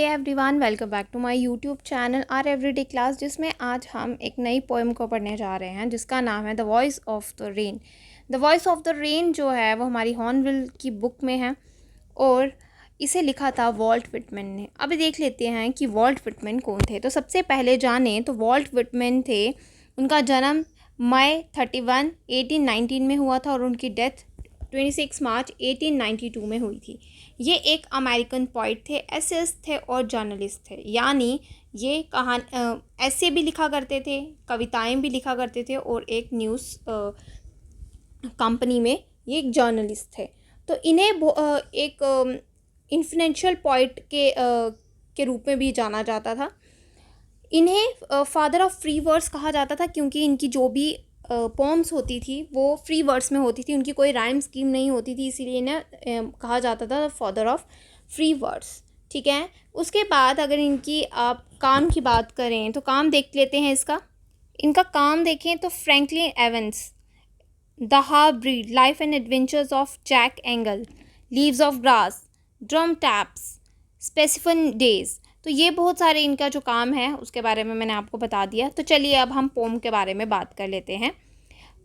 Everyone, welcome back to my YouTube channel our everyday class, जिसमें आज हम एक नई पोएम को पढ़ने जा रहे हैं जिसका नाम है the voice of the rain. The voice of the rain जो है वो हमारी हॉर्नबिल की बुक में है और इसे लिखा था वॉल्ट व्हिटमैन ने। अभी देख लेते हैं कि वॉल्ट व्हिटमैन कौन थे। तो सबसे पहले जाने तो वॉल्ट व्हिटमैन थे। उनका जन्म मई 31, 1819 में हुआ था और उनकी डेथ 26 मार्च 1892 में हुई थी। ये एक अमेरिकन पोइट थे, एसेइस्ट थे और जर्नलिस्ट थे। यानी ये ऐसे भी लिखा करते थे, कविताएं भी लिखा करते थे और एक न्यूज़ कंपनी में ये एक जर्नलिस्ट थे। तो इन्हें एक इन्फ्लुएंशियल पोइट के रूप में भी जाना जाता था। इन्हें फादर ऑफ फ्री वर्ड्स कहा जाता था क्योंकि इनकी जो भी पोम्स होती थी वो फ्री वर्ड्स में होती थी, उनकी कोई राइम स्कीम नहीं होती थी, इसीलिए इन्हें कहा जाता था फादर ऑफ फ्री वर्ड्स। ठीक है, उसके बाद अगर इनकी आप काम की बात करें तो काम देख लेते हैं। इनका काम देखें तो Franklin Evans, the half breed, life and adventures of Jack Engle, leaves of grass, drum taps, specific days. तो ये बहुत सारे इनका जो काम है उसके बारे में मैंने आपको बता दिया। तो चलिए अब हम पोम के बारे में बात कर लेते हैं।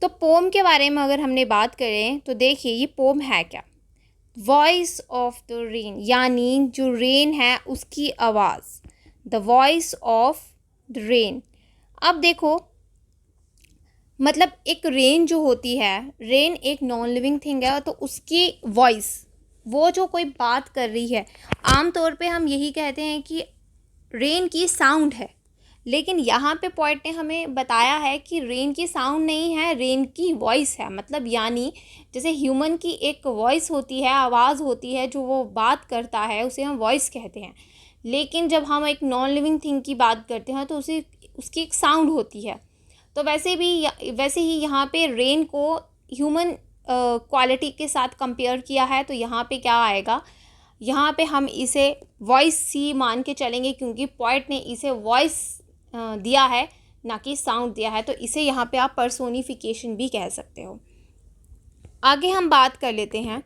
तो पोम के बारे में अगर हमने बात करें तो देखिए ये पोम है क्या। वॉइस ऑफ द रेन, यानी जो रेन है उसकी आवाज़, the voice of the rain. अब देखो, मतलब एक रेन जो होती है, रेन एक नॉन लिविंग थिंग है, तो उसकी वॉइस, वो जो कोई बात कर रही है, आम तौर पे हम यही कहते हैं कि रेन की साउंड है, लेकिन यहाँ पे पॉइंट ने हमें बताया है कि रेन की साउंड नहीं है, रेन की वॉइस है। मतलब यानी जैसे ह्यूमन की एक वॉइस होती है, आवाज़ होती है, जो वो बात करता है उसे हम वॉइस कहते हैं, लेकिन जब हम एक नॉन लिविंग थिंग की बात करते हैं तो उसकी एक साउंड होती है। तो वैसे ही यहाँ पे रेन को ह्यूमन क्वालिटी के साथ कंपेयर किया है। तो यहाँ पे क्या आएगा, यहाँ पे हम इसे वॉइस सी मान के चलेंगे क्योंकि पोएट ने इसे वॉइस दिया है, ना कि साउंड दिया है। तो इसे यहाँ पे आप पर्सोनिफिकेशन भी कह सकते हो। आगे हम बात कर लेते हैं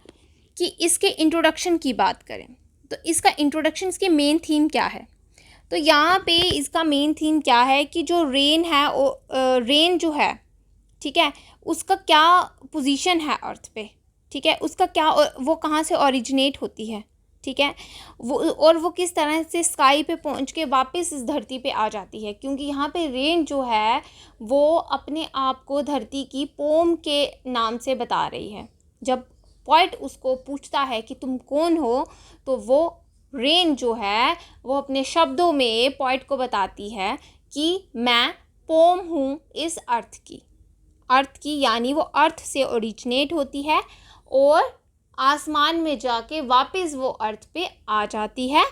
कि इसके इंट्रोडक्शन की बात करें तो इसका इंट्रोडक्शन, इसकी मेन थीम क्या है। तो यहाँ पे इसका मेन थीम क्या है कि जो रेन है, रेन जो है, ठीक है, उसका क्या पोजीशन है अर्थ पे, ठीक है, उसका क्या, वो कहाँ से ओरिजिनेट होती है, ठीक है, वो किस तरह से स्काई पे पहुँच के वापस इस धरती पे आ जाती है। क्योंकि यहाँ पे रेन जो है वो अपने आप को धरती की पोम के नाम से बता रही है। जब पोएट उसको पूछता है कि तुम कौन हो, तो वो रेन जो है वो अपने शब्दों में पोएट को बताती है कि मैं पोम हूँ इस अर्थ की, यानी वो अर्थ से ओरिजिनेट होती है और आसमान में जाके वापस वो अर्थ पे आ जाती है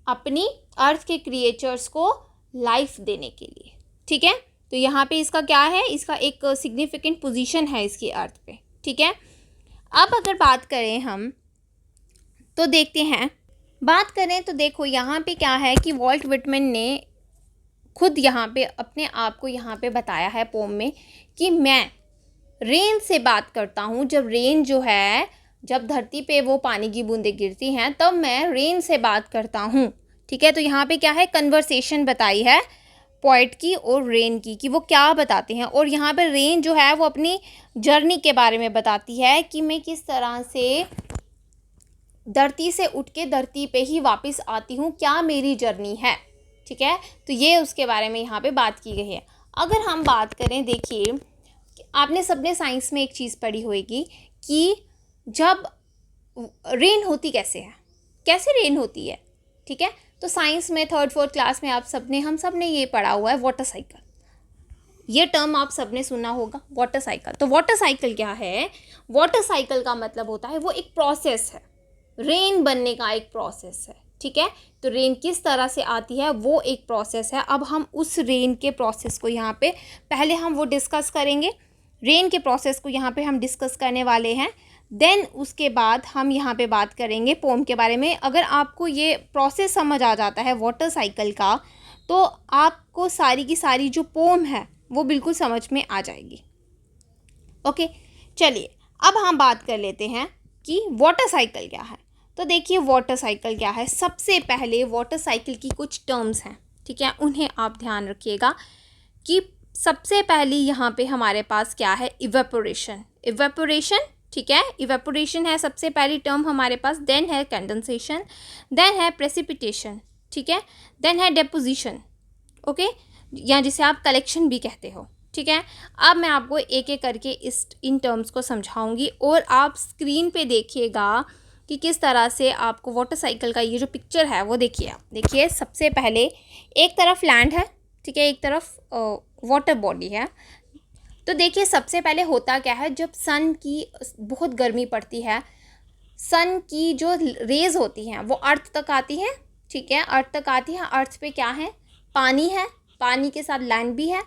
अपनी अर्थ के क्रिएचर्स को लाइफ देने के लिए। ठीक है, तो यहाँ पे इसका क्या है, इसका एक सिग्निफिकेंट पोजीशन है इसकी अर्थ पे। ठीक है, अब अगर बात करें हम तो देखते हैं, बात करें तो देखो यहाँ पे क्या है कि वॉल्ट व्हिटमैन ने खुद यहाँ पे अपने आप को यहाँ पे बताया है पोम में कि मैं रेन से बात करता हूँ। जब रेन जो है, जब धरती पे वो पानी की बूंदें गिरती हैं तब मैं रेन से बात करता हूँ। ठीक है, तो यहाँ पे क्या है, कन्वर्सेशन बताई है पोएट की और रेन की कि वो क्या बताते हैं। और यहाँ पे रेन जो है वो अपनी जर्नी के बारे में बताती है कि मैं किस तरह से धरती से उठ के धरती पे ही वापस आती हूँ, क्या मेरी जर्नी है। ठीक है, तो ये उसके बारे में यहाँ पे बात की गई है। अगर हम बात करें, देखिए आपने सबने साइंस में एक चीज़ पढ़ी होगी कि जब रेन होती कैसे है, कैसे रेन होती है। ठीक है, तो साइंस में 3rd 4th क्लास में हम सब ने ये पढ़ा हुआ है, वाटर साइकिल। ये टर्म आप सबने सुना होगा, वाटर साइकिल। तो वाटर साइकिल क्या है, वाटर साइकिल का मतलब होता है वो एक प्रोसेस है, रेन बनने का एक प्रोसेस है। ठीक है, तो रेन किस तरह से आती है वो एक प्रोसेस है। अब हम उस रेन के प्रोसेस को यहाँ पे पहले हम वो डिस्कस करेंगे, रेन के प्रोसेस को यहाँ पे हम डिस्कस करने वाले हैं। देन उसके बाद हम यहाँ पे बात करेंगे पोम के बारे में। अगर आपको ये प्रोसेस समझ आ जाता है वाटर साइकिल का, तो आपको सारी की सारी जो पोम है वो बिल्कुल समझ में आ जाएगी। ओके, चलिए अब हम बात कर लेते हैं कि वाटर साइकिल क्या है। तो देखिए वाटर साइकिल क्या है। सबसे पहले वाटर साइकिल की कुछ टर्म्स हैं, ठीक है, उन्हें आप ध्यान रखिएगा कि सबसे पहली यहाँ पे हमारे पास क्या है, इवेपोरेशन। इवेपोरेशन, ठीक है, इवेपोरेशन है सबसे पहली टर्म हमारे पास। देन है कंडेंसेशन, देन है प्रेसिपिटेशन, ठीक है, देन है डेपोजिशन, ओके, या जिसे आप कलेक्शन भी कहते हो, ठीक है। अब मैं आपको एक एक करके इन टर्म्स को समझाऊंगी और आप स्क्रीन पे देखिएगा कि किस तरह से आपको वाटर साइकिल का ये जो पिक्चर है वो देखिए। आप देखिए, सबसे पहले एक तरफ लैंड है, ठीक है, एक तरफ वाटर बॉडी है। तो देखिए सबसे पहले होता क्या है, जब सन की बहुत गर्मी पड़ती है, सन की जो रेज होती हैं वो अर्थ तक आती हैं, ठीक है, अर्थ तक आती है। अर्थ पे क्या है, पानी है, पानी के साथ लैंड भी है।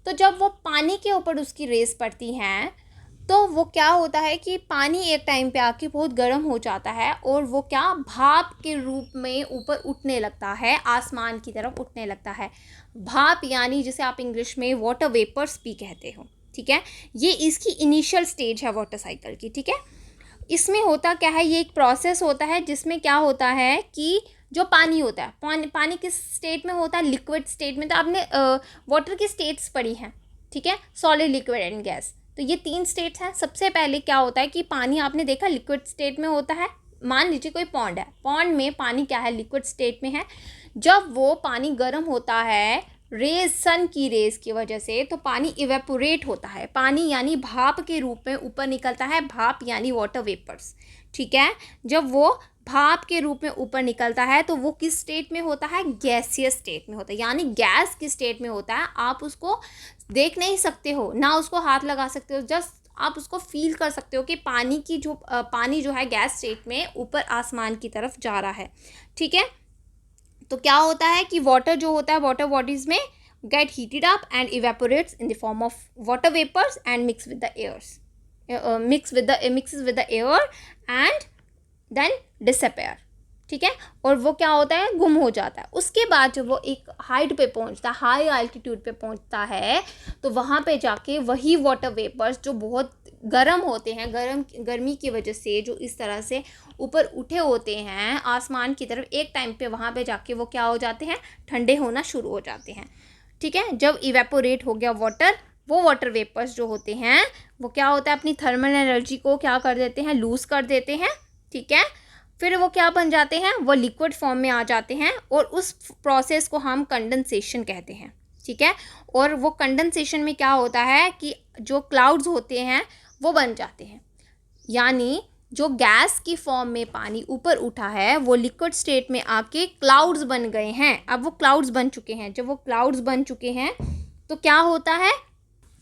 तो जब वो पानी के ऊपर उसकी रेस पड़ती हैं तो वो क्या होता है कि पानी एक टाइम पे आके बहुत गर्म हो जाता है और वो क्या, भाप के रूप में ऊपर उठने लगता है, आसमान की तरफ उठने लगता है। भाप यानी जिसे आप इंग्लिश में वाटर वेपर्स भी कहते हो, ठीक है। ये इसकी इनिशियल स्टेज है वाटर साइकिल की, ठीक है। इसमें होता क्या है, ये एक प्रोसेस होता है जिसमें क्या होता है कि जो पानी होता है, पानी किस स्टेट में होता है, लिक्विड स्टेट में। तो आपने वाटर की स्टेट्स पढ़ी हैं, ठीक है, सॉलिड, लिक्विड एंड गैस। तो ये 3 स्टेट्स हैं। सबसे पहले क्या होता है कि पानी आपने देखा लिक्विड स्टेट में होता है। मान लीजिए कोई पॉन्ड है, पॉन्ड में पानी क्या है, लिक्विड स्टेट में है। जब वो पानी गर्म होता है रेज, सन की रेज की वजह से, तो पानी इवेपोरेट होता है। पानी यानी भाप के रूप में ऊपर निकलता है, भाप यानी वाटर वेपर्स, ठीक है। जब वो भाप के रूप में ऊपर निकलता है तो वो किस स्टेट में होता है, गैसियस स्टेट में होता है, यानी गैस की स्टेट में होता है। आप उसको देख नहीं सकते हो, ना उसको हाथ लगा सकते हो, जस्ट आप उसको फील कर सकते हो कि पानी जो है गैस स्टेट में ऊपर आसमान की तरफ जा रहा है, ठीक है। तो क्या होता है कि वाटर जो होता है, वाटर बॉडीज में get heated up and evaporates in the form of water vapours and mix with the air and then disappear, ठीक है। और वो क्या होता है, गुम हो जाता है। उसके बाद जब वो एक हाइट पे पहुंचता है, हाई एल्टीट्यूड पे पहुंचता है, तो वहाँ पे जाके वही वाटर वेपर्स जो बहुत गर्म होते हैं, गर्मी की वजह से जो इस तरह से ऊपर उठे होते हैं आसमान की तरफ, एक टाइम पे वहाँ पे जाके वो क्या हो जाते हैं, ठंडे होना शुरू हो जाते हैं, ठीक है। जब इवेपोरेट हो गया वाटर, वो वाटर वेपर्स जो होते हैं वो क्या होता है, अपनी थर्मल एनर्जी को क्या कर देते हैं, लूज़ कर देते हैं, ठीक है। फिर वो क्या बन जाते हैं, वो लिक्विड फॉर्म में आ जाते हैं और उस प्रोसेस को हम कंडेंसेशन कहते हैं, ठीक है। और वो कंडेंसेशन में क्या होता है कि जो क्लाउड्स होते हैं वो बन जाते हैं, यानी जो गैस की फॉर्म में पानी ऊपर उठा है वो लिक्विड स्टेट में आके क्लाउड्स बन गए हैं। अब वो क्लाउड्स बन चुके हैं। जब वो क्लाउड्स बन चुके हैं तो क्या होता है,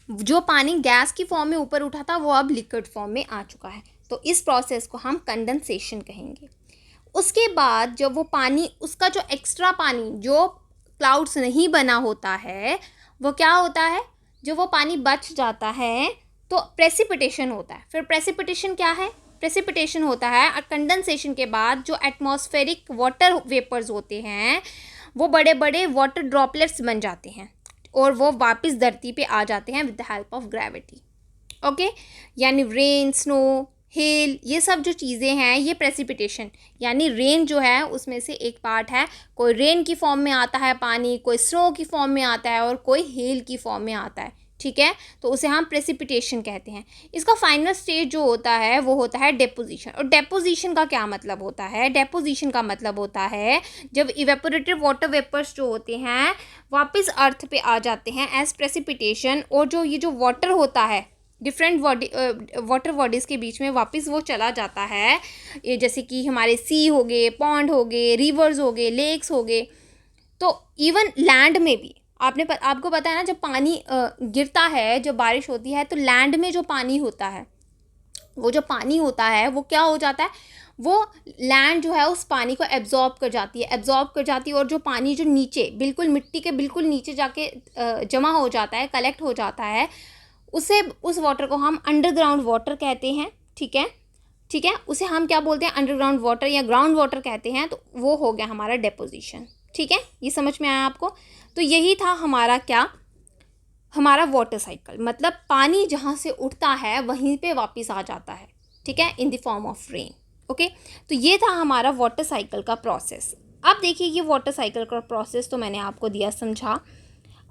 जो पानी गैस की फॉर्म में ऊपर उठा था वो अब लिक्विड फॉर्म में आ चुका है। तो इस प्रोसेस को हम कंडेंसेशन कहेंगे। उसके बाद जब वो पानी, उसका जो एक्स्ट्रा पानी जो क्लाउड्स नहीं बना होता है, वो क्या होता है, जो वो पानी बच जाता है तो प्रेसिपिटेशन होता है। फिर प्रेसिपिटेशन क्या है, प्रेसिपिटेशन होता है कंडेंसेशन के बाद जो एटमॉस्फेरिक वाटर वेपर्स होते हैं वो बड़े बड़े वाटर ड्रॉपलेट्स बन जाते हैं और वो वापस धरती पे आ जाते हैं with the help of gravity, okay. यानी रेन, स्नो, हेल, ये सब जो चीज़ें हैं ये प्रेसिपिटेशन, यानी रेन जो है उसमें से एक पार्ट है। कोई रेन की फॉर्म में आता है पानी, कोई स्नो की फॉर्म में आता है और कोई हेल की फॉर्म में आता है, ठीक है। तो उसे हम प्रेसिपिटेशन कहते हैं। इसका फाइनल स्टेज जो होता है वो होता है डेपोजिशन। और डेपोजिशन का क्या मतलब होता है, डेपोजिशन का मतलब होता है जब इवेपोरेटेड वाटर वेपर्स जो होते हैं वापस अर्थ पे आ जाते हैं एज प्रेसिपिटेशन, और जो ये जो वाटर होता है डिफरेंट वाटर बॉडीज़ के बीच में वापस वो चला जाता है, ये जैसे कि हमारे सी हो गए, पॉन्ड हो गए, रिवर्स हो गए, लेक्स हो गए। तो इवन लैंड में भी आपको पता है ना, जब पानी गिरता है, जब बारिश होती है, तो लैंड में जो पानी होता है, वो जो पानी होता है वो क्या हो जाता है, वो लैंड जो है उस पानी को एब्जॉर्ब कर जाती है, और जो पानी जो नीचे बिल्कुल मिट्टी के बिल्कुल नीचे जाके जमा हो जाता है, कलेक्ट हो जाता है, उस वाटर को हम अंडरग्राउंड वाटर कहते हैं, ठीक है। उसे हम क्या बोलते हैं, अंडरग्राउंड वाटर या ग्राउंड वाटर कहते हैं। तो वो हो गया हमारा डेपोजिशन, ठीक है। ये समझ में आया आपको। तो यही था हमारा वाटर साइकिल, मतलब पानी जहाँ से उठता है वहीं पे वापस आ जाता है, ठीक है, इन the form of rain. Okay, तो ये था हमारा वाटर साइकिल का प्रोसेस। अब देखिए ये वाटर साइकिल का प्रोसेस तो मैंने आपको दिया समझा।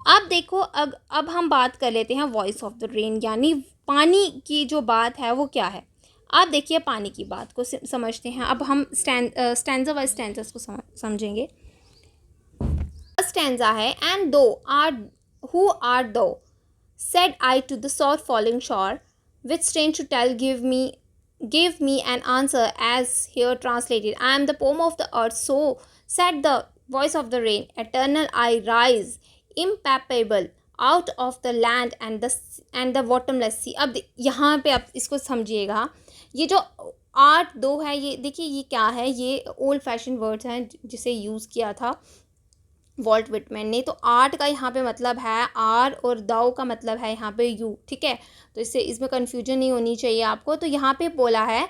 अब देखो अब हम बात कर लेते हैं वॉइस ऑफ द रेन, यानी पानी की जो बात है वो क्या है। आप देखिए पानी की बात को समझते हैं। अब हम स्टैंजा बाय स्टैंजास को समझेंगे। स्टैंजा है, एंड दो आर हु आर दो said I to the soft falling shore, which strange to tell give me an answer as here translated. I am the poem of the earth, so said the voice of the rain. Eternal I rise, impalpable, out of the land and the bottomless sea. अब यहाँ पे आप इसको समझिएगा, ये जो art दो है, ये देखिए ये क्या है, ये ओल्ड फैशन वर्ड्स हैं जिसे यूज़ किया था वॉल्ट विटमैन ने। तो आर्ट का यहाँ पे मतलब है आर और दाओ का मतलब है यहाँ पे यू, ठीक है। तो इसमें कन्फ्यूजन नहीं होनी चाहिए आपको। तो यहाँ पे बोला है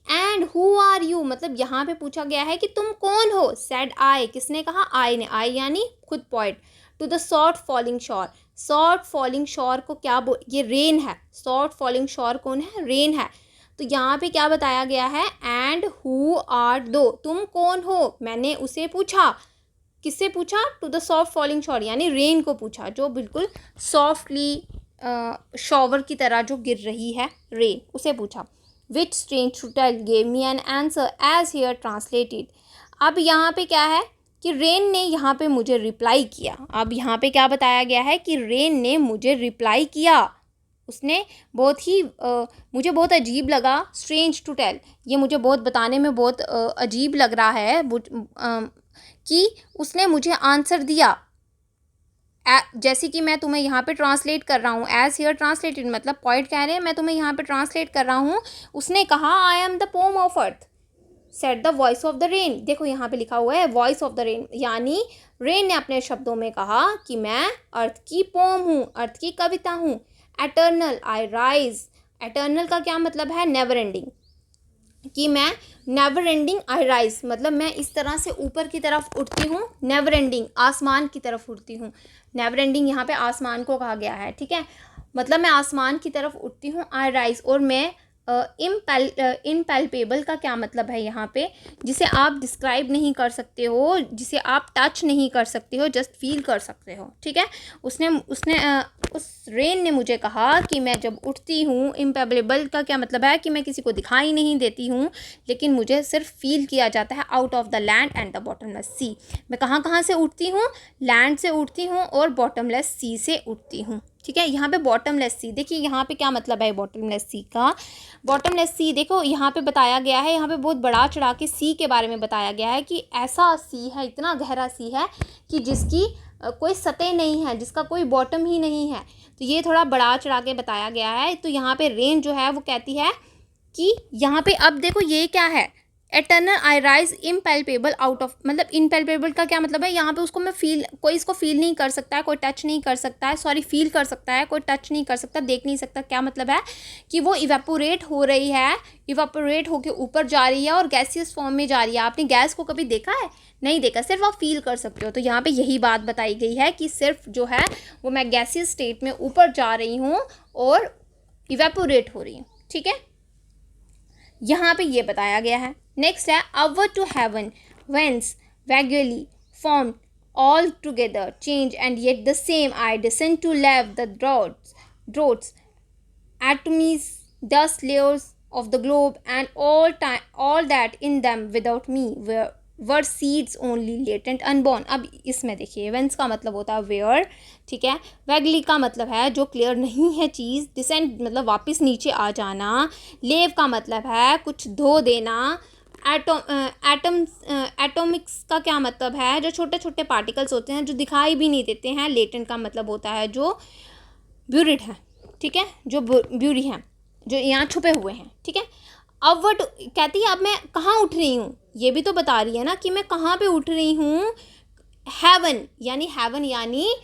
एंड हु आर यू, मतलब यहाँ पे पूछा गया है कि तुम कौन हो। सेड आई, किसने कहा, आई ने, आई यानी खुद point two the soft falling शोर। सॉफ्ट फॉलिंग शोर को क्या ये रेन है। सॉफ्ट फॉलिंग शोर कौन है, रेन है। तो यहाँ पे क्या बताया गया है, एंड हु आर दो, तुम कौन हो। मैंने उसे पूछा, किससे पूछा, to the soft falling shore, यानी रेन को पूछा, जो बिल्कुल सॉफ्टली शॉवर की तरह जो गिर रही है, रेन, उसे पूछा। Which strange to tell gave me an answer as here translated. अब यहाँ पे क्या है कि रेन ने यहाँ पे मुझे रिप्लाई किया। अब यहाँ पे क्या बताया गया है कि रेन ने मुझे रिप्लाई किया। उसने बहुत ही मुझे बहुत अजीब लगा, स्ट्रेंज टू टेल, ये मुझे बहुत बताने में बहुत अजीब लग रहा है कि उसने मुझे आंसर दिया। जैसे कि मैं तुम्हें यहाँ पे ट्रांसलेट कर रहा हूँ, एज हियर ट्रांसलेटेड, मतलब पॉइंट कह रहे हैं, मैं तुम्हें यहाँ पे ट्रांसलेट कर रहा हूँ। उसने कहा I am the pome of earth, said the voice of the rain. देखो यहाँ पे लिखा हुआ है वॉइस ऑफ द रेन, यानी रेन ने अपने शब्दों में कहा कि मैं अर्थ की पोम हूँ, अर्थ की कविता हूँ। एटर्नल आई राइज, एटर्नल का क्या मतलब है, नेवर एंडिंग, कि मैं नेवर एंडिंग आई राइज, मतलब मैं इस तरह से ऊपर की तरफ उठती हूँ। नेवर एंडिंग, आसमान की तरफ उठती हूँ। नेवर एंडिंग यहाँ पे आसमान को कहा गया है, ठीक है, मतलब मैं आसमान की तरफ उठती हूँ। आई राइज, और मैं इम्पैल्पेबल का क्या मतलब है यहाँ पे, जिसे आप डिस्क्राइब नहीं कर सकते हो, जिसे आप टच नहीं कर सकते हो, जस्ट फील कर सकते हो, ठीक है। उस रेन ने मुझे कहा कि मैं जब उठती हूँ, इम्पैल्पेबल का क्या मतलब है कि मैं किसी को दिखाई नहीं देती हूँ, लेकिन मुझे सिर्फ फील किया जाता है। Out of the land and the bottomless sea, मैं कहाँ से उठती हूँ, लैंड से उठती हूँ और बॉटमलेस सी से उठती हूँ, ठीक है। यहाँ पे बॉटमलेस सी, देखिए यहाँ पे क्या मतलब है बॉटमलेस सी का। बॉटमलेस सी देखो यहाँ पे बताया गया है, यहाँ पे बहुत बड़ा चढ़ा के सी के बारे में बताया गया है कि ऐसा सी है, इतना गहरा सी है कि जिसकी कोई सतह नहीं है, जिसका कोई बॉटम ही नहीं है। तो ये थोड़ा बड़ा चढ़ा के बताया गया है। तो यहाँ पे रेन जो है वो कहती है कि यहाँ पे, अब देखो ये क्या है, eternal I rise impalpable out of, मतलब इम्पैल्पेबल का क्या मतलब है, यहाँ पे उसको मैं फील, कोई इसको फील नहीं कर सकता है, कोई टच नहीं कर सकता है, सॉरी फील कर सकता है, कोई टच नहीं कर सकता, देख नहीं सकता। क्या मतलब है कि वो इवेपोरेट हो रही है, इवेपोरेट होके ऊपर जा रही है और गैसियस फॉर्म में जा रही है। आपने गैस को कभी देखा है, नहीं देखा, सिर्फ आप फील कर सकते हो। तो यहाँ पे यही बात बताई गई है कि सिर्फ जो है वो मैं गैसियस स्टेट में ऊपर जा रही हूँ और इवेपोरेट हो रही हूँ, ठीक है, यहाँ पे ये बताया गया है। नेक्स्ट है upward to heaven, whence vaguely formed all together change and yet the same. I descend to leave the draughts, atomies, dust layers of the globe and all that in them without me were seeds only latent unborn. अब इसमें देखिए whence का मतलब होता है where, ठीक है। वैगली का मतलब है जो क्लियर नहीं है चीज़, डिसेंट मतलब वापस नीचे आ जाना, लेव का मतलब है कुछ धो देना, एटॉमिक्स का क्या मतलब है, जो छोटे छोटे पार्टिकल्स होते हैं जो दिखाई भी नहीं देते हैं। लेटेंट का मतलब होता है जो ब्यूरिड है, ठीक है, जो ब्यूरी हैं, जो यहाँ छुपे हुए हैं, ठीक है। अपवर्ड कहती है अब मैं कहाँ उठ रही हूँ, ये भी तो बता रही है ना कि मैं कहाँ पे उठ रही हूँ। हेवन यानी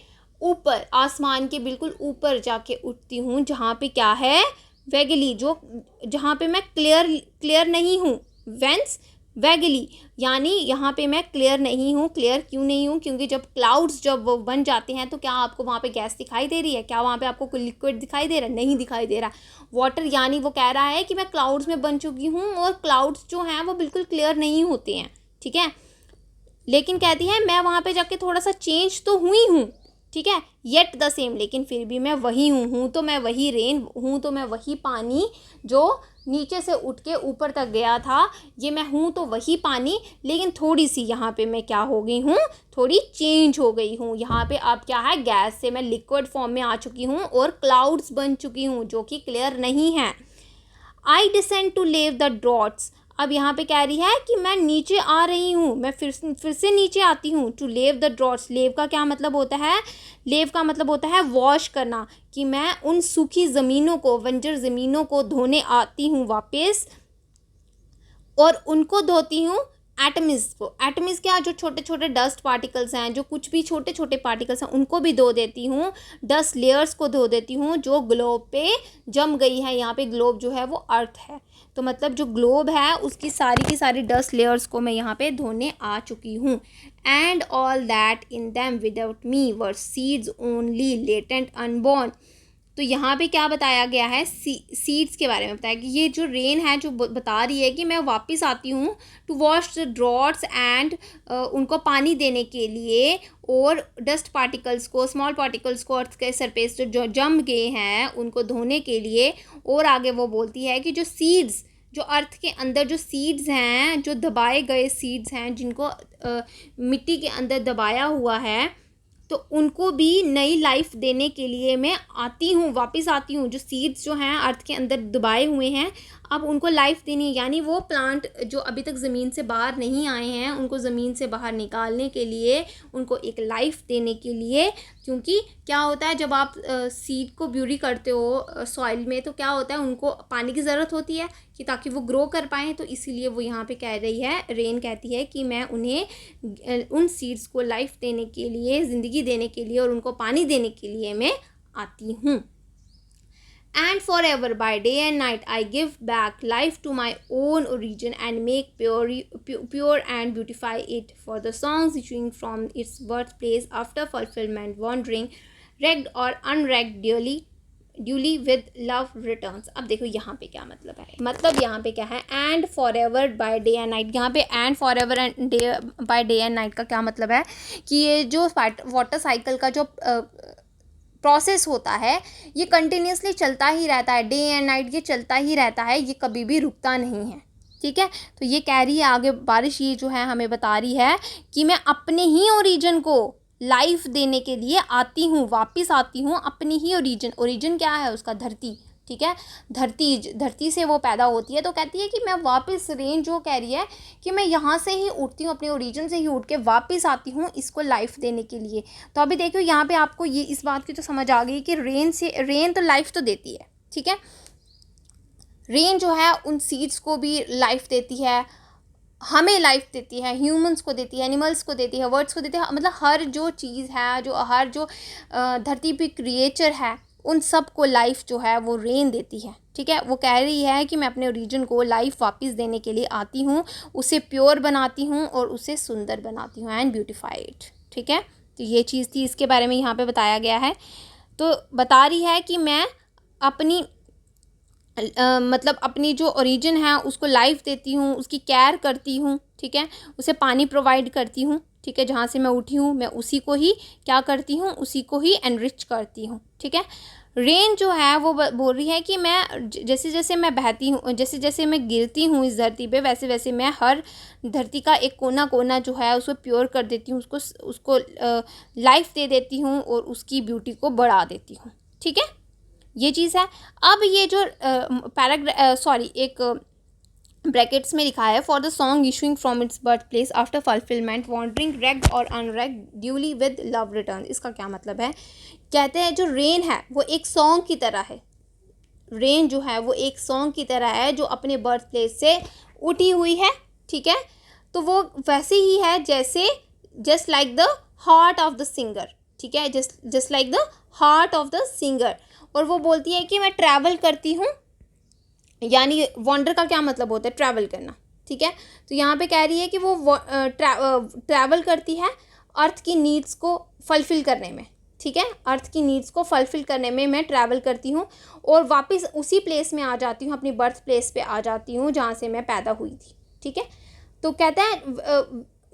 ऊपर, आसमान के बिल्कुल ऊपर जाके उठती हूँ, जहाँ पे क्या है, वेगली, जो जहाँ पे मैं क्लियर नहीं हूँ। वेंस वैगली, यानी यहाँ पे मैं क्लियर नहीं हूँ। क्लियर क्यों नहीं हूँ? क्योंकि जब क्लाउड्स जब वो बन जाते हैं तो क्या आपको वहाँ पे गैस दिखाई दे रही है? क्या वहाँ पे आपको कोई लिक्विड दिखाई दे रहा है? नहीं दिखाई दे रहा। वाटर, यानी वो कह रहा है कि मैं क्लाउड्स में बन चुकी हूँ और क्लाउड्स जो हैं वो बिल्कुल क्लियर नहीं होते हैं, ठीक है। लेकिन कहती है मैं वहाँ पे जाके थोड़ा सा चेंज तो हुई हूँ, ठीक है, येट द सेम, लेकिन फिर भी मैं वही हूँ तो मैं वही रेन हूँ, तो मैं वही पानी जो नीचे से उठ के ऊपर तक गया था, ये मैं हूँ तो वही पानी, लेकिन थोड़ी सी यहाँ पे मैं क्या हो गई हूँ, थोड़ी चेंज हो गई हूँ। यहाँ पे अब क्या है, गैस से मैं लिक्विड फॉर्म में आ चुकी हूँ और क्लाउड्स बन चुकी हूँ जो कि क्लियर नहीं है। आई डिसेंड टू लेव द ड्रॉट्स, अब यहाँ पे कह रही है कि मैं नीचे आ रही हूँ, मैं फिर से नीचे आती हूँ। टू लेव द ड्रॉट्स, लेव का क्या मतलब होता है? लेव का मतलब होता है वॉश करना, कि मैं उन सूखी ज़मीनों को, बंजर ज़मीनों को धोने आती हूँ वापस, और उनको धोती हूँ एटम्स को। एटम्स क्या, जो छोटे छोटे डस्ट पार्टिकल्स हैं, जो कुछ भी छोटे छोटे पार्टिकल्स हैं, उनको भी धो देती हूँ। डस्ट लेयर्स को धो देती हूँ जो ग्लोब पे जम गई है। यहाँ पे ग्लोब जो है वो अर्थ है, तो मतलब जो ग्लोब है उसकी सारी की सारी डस्ट लेयर्स को मैं यहाँ पे धोने आ चुकी हूँ। And all that in them without me were seeds only latent unborn, तो यहाँ पे क्या बताया गया है, सीड्स के बारे में बताया कि ये जो रेन है जो बता रही है कि मैं वापस आती हूँ to wash the droughts and उनको पानी देने के लिए, और डस्ट पार्टिकल्स को, स्मॉल पार्टिकल्स को अर्थ के सरफेस जो जम गए हैं उनको धोने के लिए। और आगे वो बोलती है कि जो सीड्स, जो अर्थ के अंदर जो सीड्स हैं, जो दबाए गए सीड्स हैं, जिनको मिट्टी के अंदर दबाया हुआ है, तो उनको भी नई लाइफ देने के लिए मैं आती हूँ, वापस आती हूँ। जो सीड्स जो हैं अर्थ के अंदर दबाए हुए हैं, अब उनको लाइफ देनी है, यानी वो प्लांट जो अभी तक ज़मीन से बाहर नहीं आए हैं उनको ज़मीन से बाहर निकालने के लिए, उनको एक लाइफ देने के लिए। क्योंकि क्या होता है, जब आप सीड को ब्यूरी करते हो सॉइल में, तो क्या होता है, उनको पानी की ज़रूरत होती है कि ताकि वो ग्रो कर पाएँ। तो इसीलिए वो यहाँ पे कह रही है, रेन कहती है कि मैं उन्हें, उन सीड्स को लाइफ देने के लिए, ज़िंदगी देने के लिए और उनको पानी देने के लिए मैं आती हूँ। And forever, by day and night, I give back life to my own origin and make pure and beautify it. For the songs issuing from its birthplace after fulfillment, wandering, wrecked or unwrecked, duly with love returns. अब देखो यहाँ पे क्या मतलब है, मतलब यहाँ पे क्या है, and forever by day and night। यहाँ पे and forever and day by day and night का क्या मतलब है कि ये जो वाटर साइकिल का जो प्रोसेस होता है ये कंटिन्यूसली चलता ही रहता है, डे एंड नाइट ये चलता ही रहता है, ये कभी भी रुकता नहीं है, ठीक है। तो ये कह रही है आगे बारिश, ये जो है हमें बता रही है कि मैं अपने ही ओरिजिन को लाइफ देने के लिए आती हूँ, वापस आती हूँ अपनी ही ओरिजिन क्या है उसका, धरती, ठीक है। धरती से वो पैदा होती है, तो कहती है कि मैं वापस, रेन जो कह रही है कि मैं यहाँ से ही उठती हूँ, अपने ओरिजिन से ही उठ के वापस आती हूँ इसको लाइफ देने के लिए। तो अभी देखो यहाँ पे आपको ये इस बात की तो समझ आ गई कि रेन तो लाइफ तो देती है, ठीक है। रेन जो है उन सीड्स को भी लाइफ देती है, हमें लाइफ देती है, ह्यूमंस को देती है, एनिमल्स को देती है, वर्ड्स को देती है, मतलब हर जो चीज़ है, हर जो धरती पे क्रिएचर है, उन सब को लाइफ जो है वो रेन देती है, ठीक है। वो कह रही है कि मैं अपने ओरिजिन को लाइफ वापस देने के लिए आती हूँ, उसे प्योर बनाती हूँ और उसे सुंदर बनाती हूँ एंड ब्यूटिफाइड, ठीक है। तो ये चीज़ थी, इसके बारे में यहाँ पे बताया गया है। तो बता रही है कि मैं अपनी मतलब अपनी जो ओरिजिन है उसको लाइफ देती हूँ, उसकी केयर करती हूँ, ठीक है, उसे पानी प्रोवाइड करती हूँ, ठीक है, जहाँ से मैं उठी हूँ मैं उसी को ही क्या करती हूँ, उसी को ही एनरिच करती हूँ, ठीक है। रेन जो है वो बोल रही है कि मैं जैसे जैसे मैं बहती हूँ, जैसे जैसे मैं गिरती हूँ इस धरती पे, वैसे वैसे मैं हर धरती का एक कोना कोना जो है उसको प्योर कर देती हूँ, उसको लाइफ दे देती हूँ और उसकी ब्यूटी को बढ़ा देती हूँ, ठीक है, ये चीज़ है। अब ये जो एक ब्रैकेट्स में लिखा है, for the song issuing from its birth place after fulfilment, wandering, reck'd और unreck'd, duly with love return. इसका क्या मतलब है, कहते हैं जो रेन है वो एक सॉन्ग की तरह है, रेन जो है वो एक सॉन्ग की तरह है जो अपने बर्थ प्लेस से उठी हुई है, ठीक है। तो वो वैसे ही है जैसे just like the heart of the singer, ठीक है, just like the heart of the singer. और वो बोलती है कि मैं ट्रैवल करती हूँ, यानी वॉन्डर का क्या मतलब होता है, ट्रैवल करना, ठीक है। तो यहाँ पे कह रही है कि वो ट्रैवल करती है अर्थ की नीड्स को फुलफ़िल करने में, ठीक है। अर्थ की नीड्स को फुलफ़िल करने में मैं ट्रैवल करती हूँ और वापस उसी प्लेस में आ जाती हूँ, अपनी बर्थ प्लेस पे आ जाती हूँ जहाँ से मैं पैदा हुई थी, ठीक है। तो कहता है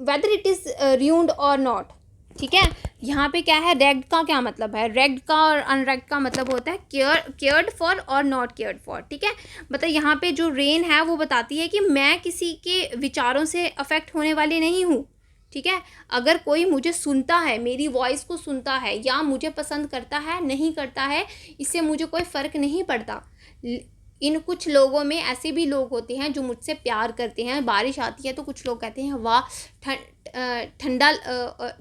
वेदर इट इज़ र्यून्ड और नॉट, ठीक है। यहाँ पे क्या है, रेग्ड का क्या मतलब है, रेग्ड का और अनरेग्ड का मतलब होता है केयर्ड फॉर और नॉट केयर्ड फॉर, ठीक है। मतलब यहाँ पे जो रेन है वो बताती है कि मैं किसी के विचारों से अफेक्ट होने वाली नहीं हूँ, ठीक है। अगर कोई मुझे सुनता है, मेरी वॉइस को सुनता है या मुझे पसंद करता है नहीं करता है, इससे मुझे कोई फ़र्क नहीं पड़ता। इन कुछ लोगों में ऐसे भी लोग होते हैं जो मुझसे प्यार करते हैं। बारिश आती है तो कुछ लोग कहते हैं वाह ठंडा,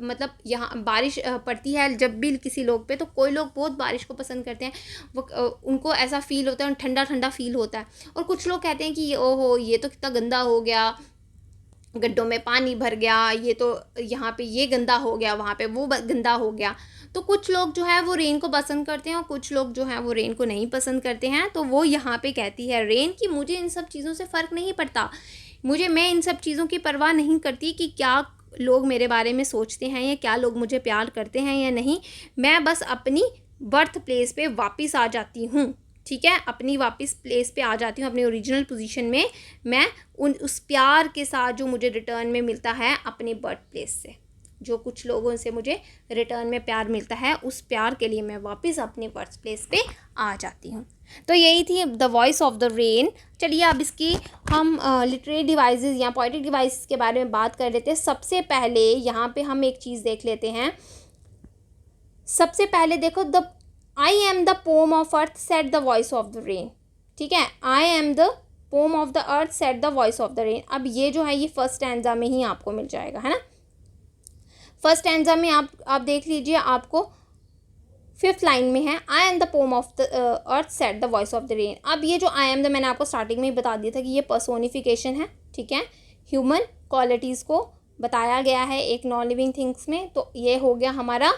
मतलब यहाँ बारिश पड़ती है जब भी किसी लोग पे, तो कोई लोग बहुत बारिश को पसंद करते हैं, वो उनको ऐसा फ़ील होता है, ठंडा ठंडा फ़ील होता है। और कुछ लोग कहते हैं कि ओहो ये तो कितना गंदा हो गया, गड्ढों में पानी भर गया, ये तो यहाँ पे ये गंदा हो गया, वहाँ पे वो गंदा हो गया। तो कुछ लोग जो है वो रेन को पसंद करते हैं और कुछ लोग जो हैं वो रेन को नहीं पसंद करते हैं। तो वो यहाँ पे कहती है रेन कि मुझे इन सब चीज़ों से फ़र्क नहीं पड़ता, मैं इन सब चीज़ों की परवाह नहीं करती कि क्या लोग मेरे बारे में सोचते हैं या क्या लोग मुझे प्यार करते हैं या नहीं। मैं बस अपनी बर्थ प्लेस पे वापस आ जाती हूँ, ठीक है। अपनी वापस प्लेस पे आ जाती हूँ, अपनी ओरिजिनल पोजीशन में। मैं उस प्यार के साथ जो मुझे रिटर्न में मिलता है अपने बर्थ प्लेस से, जो कुछ लोगों से मुझे रिटर्न में प्यार मिलता है, उस प्यार के लिए मैं वापस अपने बर्थ प्लेस पे आ जाती हूँ। तो यही थी the voice of the rain. चलिए अब इसकी हम लिटरेरी डिवाइसेस या पोएटिक डिवाइसेस के बारे में बात कर लेते हैं। सबसे पहले यहाँ पे हम एक चीज़ देख लेते हैं। सबसे पहले देखो, the I am the pome of earth set the voice of the rain, ठीक है। I am the pome of the earth set the voice of the rain. अब ये जो है ये फर्स्ट स्टैंजा में ही आपको मिल जाएगा, है ना। फर्स्ट स्टैंजा में आप देख लीजिए, आपको 5th लाइन में है I am the pome of the earth set the voice of the rain. अब ये जो आई एम द, मैंने आपको स्टार्टिंग में ही बता दिया था कि ये पर्सोनिफिकेशन है, ठीक है। ह्यूमन क्वालिटीज़ को बताया गया है एक नॉन लिविंग थिंग्स में। तो ये हो गया हमारा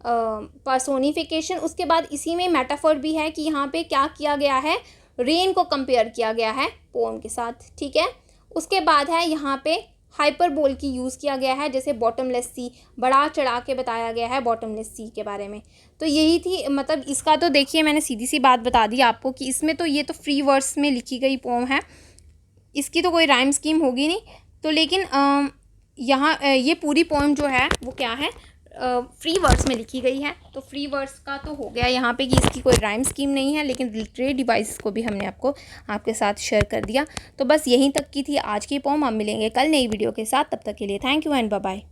पर्सोनिफिकेशन। उसके बाद इसी में मेटाफर भी है कि यहाँ पे क्या किया गया है, रेन को कंपेयर किया गया है पोम के साथ, ठीक है। उसके बाद है यहाँ पे हाइपरबोल की यूज़ किया गया है, जैसे बॉटमलेस सी, बढ़ा चढ़ा के बताया गया है बॉटमलेस सी के बारे में। तो यही थी, मतलब इसका तो देखिए मैंने सीधी सी बात बता दी आपको कि इसमें तो ये तो फ्री वर्ड्स में लिखी गई पोम है, इसकी तो कोई राइम स्कीम होगी नहीं। तो लेकिन यहाँ ये पूरी पोम जो है वो क्या है, फ्री वर्ड्स में लिखी गई है। तो फ्री वर्ड्स का तो हो गया यहाँ पे कि इसकी कोई राइम स्कीम नहीं है, लेकिन लिटरेरी डिवाइस को भी हमने आपके साथ शेयर कर दिया। तो बस यहीं तक की थी आज की पोम। हम मिलेंगे कल नई वीडियो के साथ, तब तक के लिए thank you and bye bye.